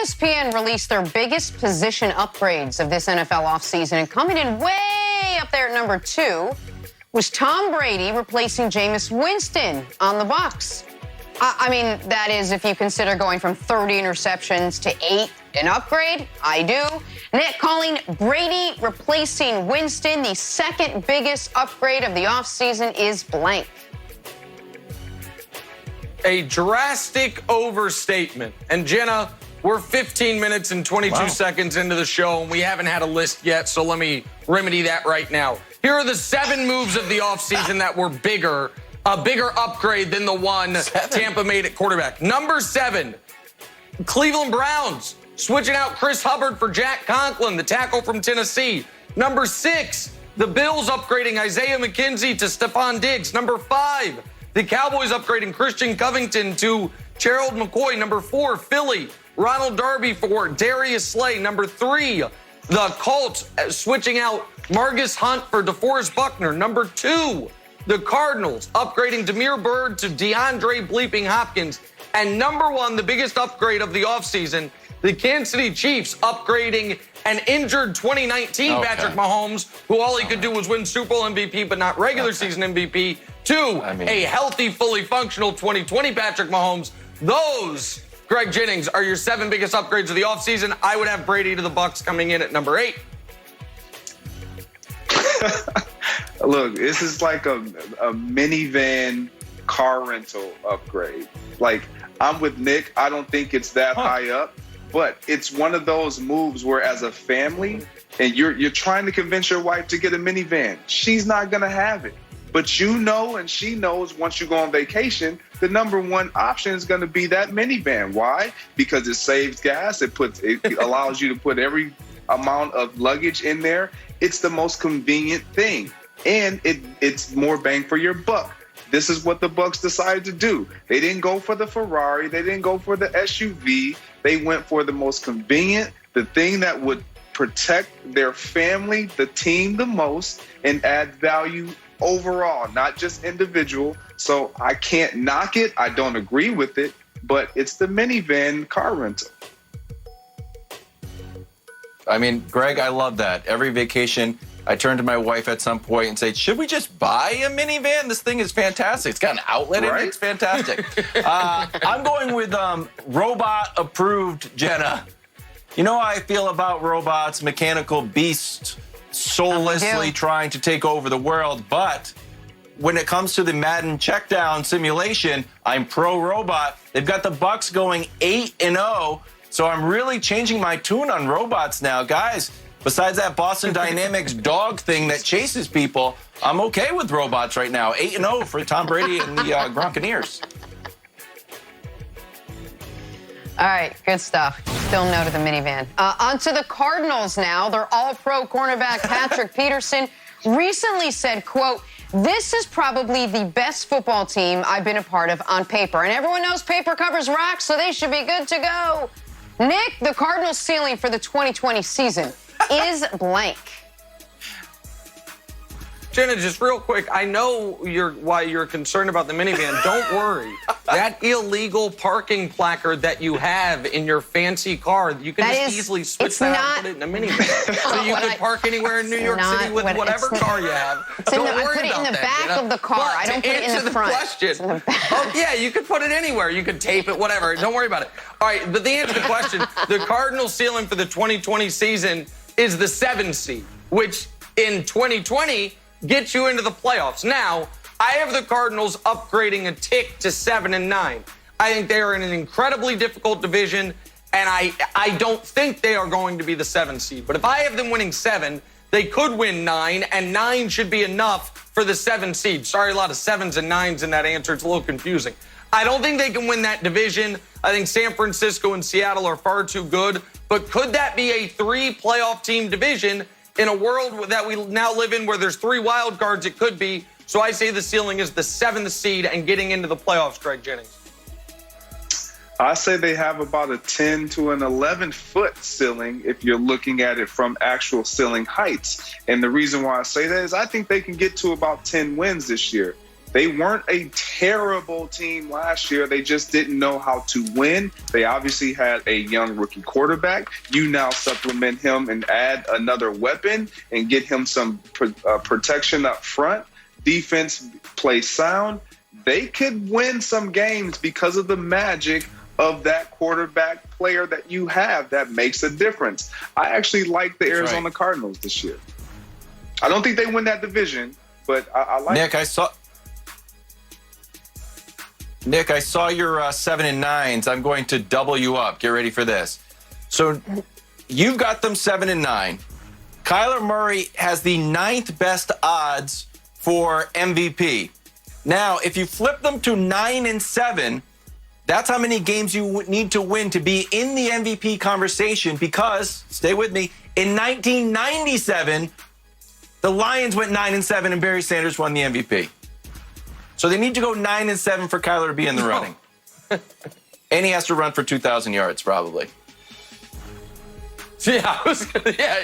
ESPN released their biggest position upgrades of this NFL offseason, and coming in way up there at number 2 was Tom Brady replacing Jameis Winston on the Bucs. I mean, that is if you consider going from 30 interceptions to 8 an upgrade. I do. Nick calling Brady replacing Winston the second biggest upgrade of the offseason is blank. A drastic overstatement. And Jenna, we're 15 minutes and 22 seconds into the show, and we haven't had a list yet, so let me remedy that right now. Here are the 7 moves of the offseason that were a bigger upgrade than the one Tampa made at quarterback. Number 7, Cleveland Browns switching out Chris Hubbard for Jack Conklin, the tackle from Tennessee. Number 6, the Bills upgrading Isaiah McKenzie to Stephon Diggs. Number 5, the Cowboys upgrading Christian Covington to Gerald McCoy. Number 4, Philly, Ronald Darby for Darius Slay. Number 3, the Colts switching out Margus Hunt for DeForest Buckner. Number 2, the Cardinals upgrading Damiere Byrd to DeAndre Bleeping Hopkins. And number 1, the biggest upgrade of the offseason, the Kansas City Chiefs upgrading an injured 2019 Patrick Mahomes, who all he could do was win Super Bowl MVP but not regular season MVP, to a healthy, fully functional 2020 Patrick Mahomes. Those, Greg Jennings, are your 7 biggest upgrades of the offseason. I would have Brady to the Bucs coming in at number 8. Look, this is like a minivan car rental upgrade. Like, I'm with Nick. I don't think it's that high up, but it's one of those moves where as a family, and you're trying to convince your wife to get a minivan, she's not going to have it. But you know, and she knows once you go on vacation, the number 1 option is going to be that minivan. Why? Because it saves gas. It allows you to put every amount of luggage in there. It's the most convenient thing, and it's more bang for your buck. This is what the Bucs decided to do. They didn't go for the Ferrari. They didn't go for the SUV. They went for the most convenient, the thing that would protect their family, the team the most, and add value overall, not just individual. So I can't knock it. I don't agree with it, but it's the minivan car rental. I mean, Greg, I love that. Every vacation, I turn to my wife at some point and say, should we just buy a minivan? This thing is fantastic. It's got an outlet in it. It's fantastic. I'm going with robot-approved Jenna. You know how I feel about robots, mechanical beasts, soullessly trying to take over the world. But when it comes to the Madden checkdown simulation, I'm pro-robot. They've got the Bucs going 8-0. So I'm really changing my tune on robots now. Guys, besides that Boston Dynamics dog thing that chases people, I'm okay with robots right now. 8-0 for Tom Brady and the Gronkaneers. All right, good stuff. Still no to the minivan. On to the Cardinals now. Their all-pro cornerback Patrick Peterson recently said, quote, "This is probably the best football team I've been a part of on paper. And everyone knows paper covers rocks, so they should be good to go." Nick, the Cardinals' ceiling for the 2020 season is blank. Jenna, just real quick, I know why you're concerned about the minivan. Don't worry. That illegal parking placard that you have in your fancy car, you can just easily switch that out and put it in a minivan. So you could park anywhere in New York City with whatever car you have. Don't worry about that. I put it in the back of the car. I don't put it in the front. Question, yeah, you could put it anywhere. You could tape it, whatever. Don't worry about it. All right, but the answer to the question, the Cardinals' ceiling for the 2020 season is the 7th seed, which in 2020 gets you into the playoffs. Now, I have the Cardinals upgrading a tick to 7-9. I think they are in an incredibly difficult division, and I don't think they are going to be the 7th seed. But if I have them winning 7, they could win 9, and 9 should be enough for the 7th seed. Sorry, a lot of 7s and 9s in that answer. It's a little confusing. I don't think they can win that division. I think San Francisco and Seattle are far too good. But could that be a 3-playoff team division? In a world that we now live in where there's 3 wild cards, it could be. So I say the ceiling is the 7th seed and getting into the playoffs, Greg Jennings. I say they have about a 10 to an 11-foot ceiling if you're looking at it from actual ceiling heights. And the reason why I say that is I think they can get to about 10 wins this year. They weren't a terrible team last year. They just didn't know how to win. They obviously had a young rookie quarterback. You now supplement him and add another weapon and get him some protection up front. Defense plays sound. They could win some games because of the magic of that quarterback player that you have that makes a difference. I actually like the Arizona Cardinals this year. I don't think they win that division, but I like Nick, I saw your 7 and 9s. I'm going to double you up. Get ready for this. So you've got them 7 and 9. Kyler Murray has the 9th best odds for MVP. Now, if you flip them to 9 and 7, that's how many games you need to win to be in the MVP conversation because, stay with me, in 1997, the Lions went 9 and 7 and Barry Sanders won the MVP. So they need to go 9 and 7 for Kyler to be in the running. And he has to run for 2,000 yards, probably. Yeah,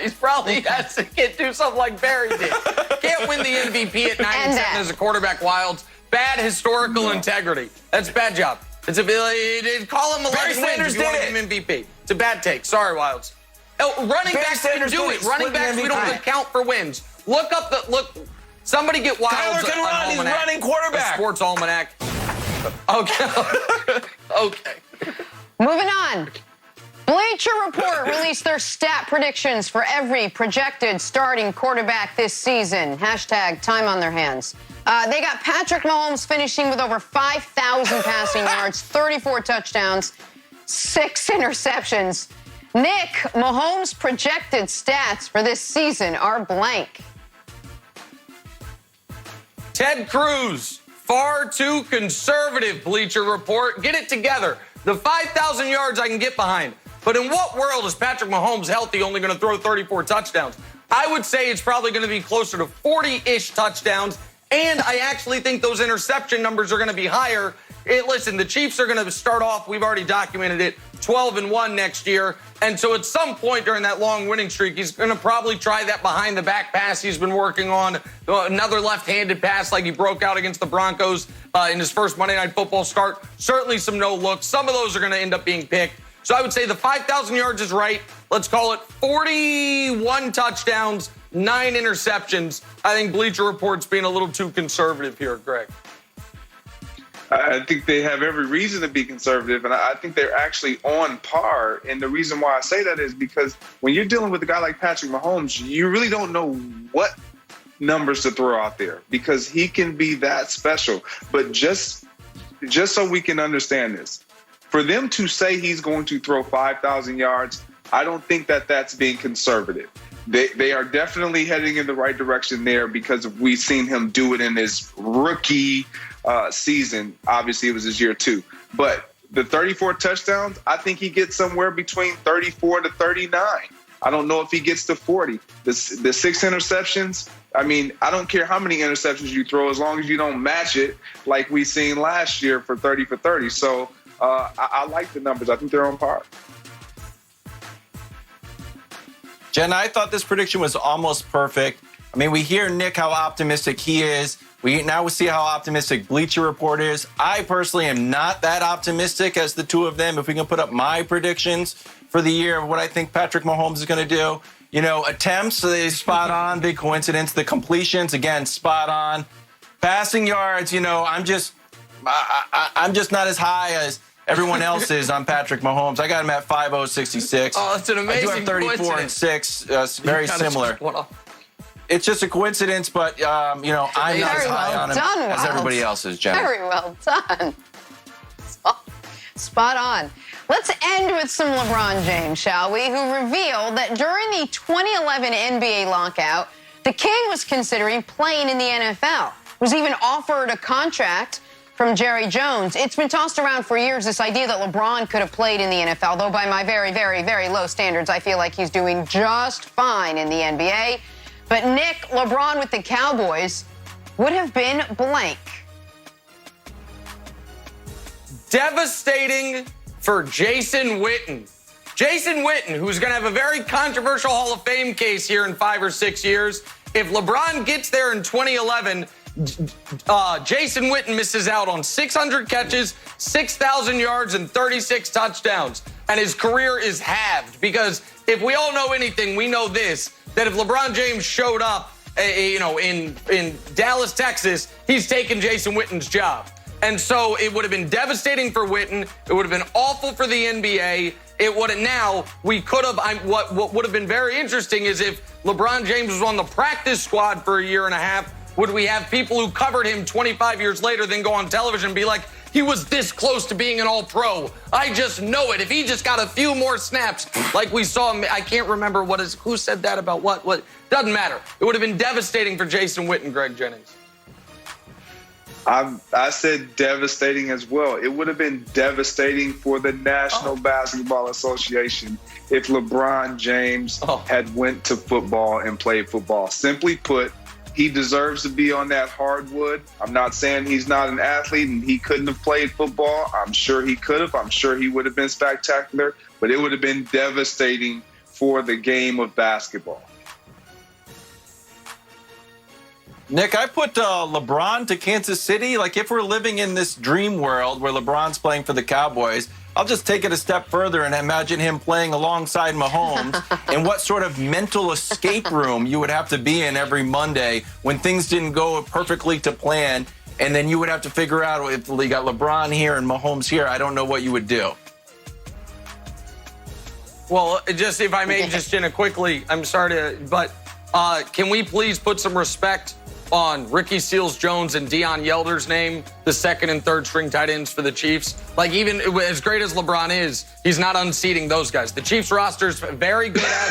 he probably has to do something like Barry did. Can't win the MVP at 9 and 7 as a quarterback, Wilds. Bad historical integrity. That's a bad job. It's call him 11 wins if you want to give him MVP. It's a bad take. Sorry, Wilds. Oh, running backs can do it. Running backs, we don't account for wins. Look. Somebody get Wilds. Kyler can run. He's running quarterback. Sports almanac. Okay. Okay. Moving on. Bleacher Report released their stat predictions for every projected starting quarterback this season. Hashtag time on their hands. They got Patrick Mahomes finishing with over 5,000 passing yards, 34 touchdowns, 6 interceptions. Nick, Mahomes' projected stats for this season are blank. Ted Cruz, far too conservative, Bleacher Report. Get it together. The 5,000 yards I can get behind. But in what world is Patrick Mahomes healthy only going to throw 34 touchdowns? I would say it's probably going to be closer to 40-ish touchdowns. And I actually think those interception numbers are going to be higher. Listen, the Chiefs are going to start off, we've already documented it, 12-1 next year. And so at some point during that long winning streak, he's going to probably try that behind-the-back pass he's been working on, another left-handed pass like he broke out against the Broncos in his first Monday Night Football start. Certainly some no-looks. Some of those are going to end up being picked. So I would say the 5,000 yards is right. Let's call it 41 touchdowns, 9 interceptions. I think Bleacher Report's being a little too conservative here, Greg. I think they have every reason to be conservative, and I think they're actually on par. And the reason why I say that is because when you're dealing with a guy like Patrick Mahomes, you really don't know what numbers to throw out there because he can be that special. But just so we can understand this, for them to say he's going to throw 5,000 yards, I don't think that that's being conservative. They are definitely heading in the right direction there because we've seen him do it in his rookie season. Obviously, it was his year 2. But the 34 touchdowns, I think he gets somewhere between 34 to 39. I don't know if he gets to 40. The 6 interceptions, I mean, I don't care how many interceptions you throw as long as you don't match it like we seen last year for 30 for 30. So I like the numbers. I think they're on par. Jen, I thought this prediction was almost perfect. I mean, we hear Nick how optimistic he is. We see how optimistic Bleacher Report is. I personally am not that optimistic as the two of them. If we can put up my predictions for the year of what I think Patrick Mahomes is going to do. You know, attempts, they spot on, big coincidence. The completions, again, spot on. Passing yards, you know, I'm just not as high as everyone else is on Patrick Mahomes. I got him at 5.066. Oh, that's an amazing I do have 34 and 6, very similar. It's just a coincidence, but, you know, I'm not as high on him as everybody else is, Jenna. Very well done. Spot on. Let's end with some LeBron James, shall we, who revealed that during the 2011 NBA lockout, the King was considering playing in the NFL, was even offered a contract from Jerry Jones. It's been tossed around for years, this idea that LeBron could have played in the NFL, though by my very, very, very low standards, I feel like he's doing just fine in the NBA. But Nick, LeBron with the Cowboys would have been blank. Devastating for Jason Witten. Jason Witten, who's going to have a very controversial Hall of Fame case here in 5 or 6 years. If LeBron gets there in 2011, Jason Witten misses out on 600 catches, 6,000 yards, and 36 touchdowns. And his career is halved because if we all know anything, we know this, that if LeBron James showed up, in Dallas, Texas, he's taking Jason Witten's job. And so it would have been devastating for Witten. It would have been awful for the NBA. It would have now, we could have, what would have been very interesting is if LeBron James was on the practice squad for a year and a half, would we have people who covered him 25 years later then go on television and be like, he was this close to being an all-pro. I just know it. If he just got a few more snaps like we saw him, I can't remember who said that about what. Doesn't matter. It would have been devastating for Jason Witten, Greg Jennings. I said devastating as well. It would have been devastating for the National Basketball Association if LeBron James had went to football and played football. Simply put, he deserves to be on that hardwood. I'm not saying he's not an athlete and he couldn't have played football. I'm sure he could have. I'm sure he would have been spectacular, but it would have been devastating for the game of basketball. Nick, I put LeBron to Kansas City. Like, if we're living in this dream world where LeBron's playing for the Cowboys, I'll just take it a step further and imagine him playing alongside Mahomes and what sort of mental escape room you would have to be in every Monday when things didn't go perfectly to plan, and then you would have to figure out if you got LeBron here and Mahomes here. I don't know what you would do. Well, just if I may, just Jenna, quickly, I'm sorry to, but can we please put some respect on Ricky Seals-Jones and Deion Yelder's name, the second and third string tight ends for the Chiefs? Like, even as great as LeBron is, he's not unseating those guys. The Chiefs roster's very good as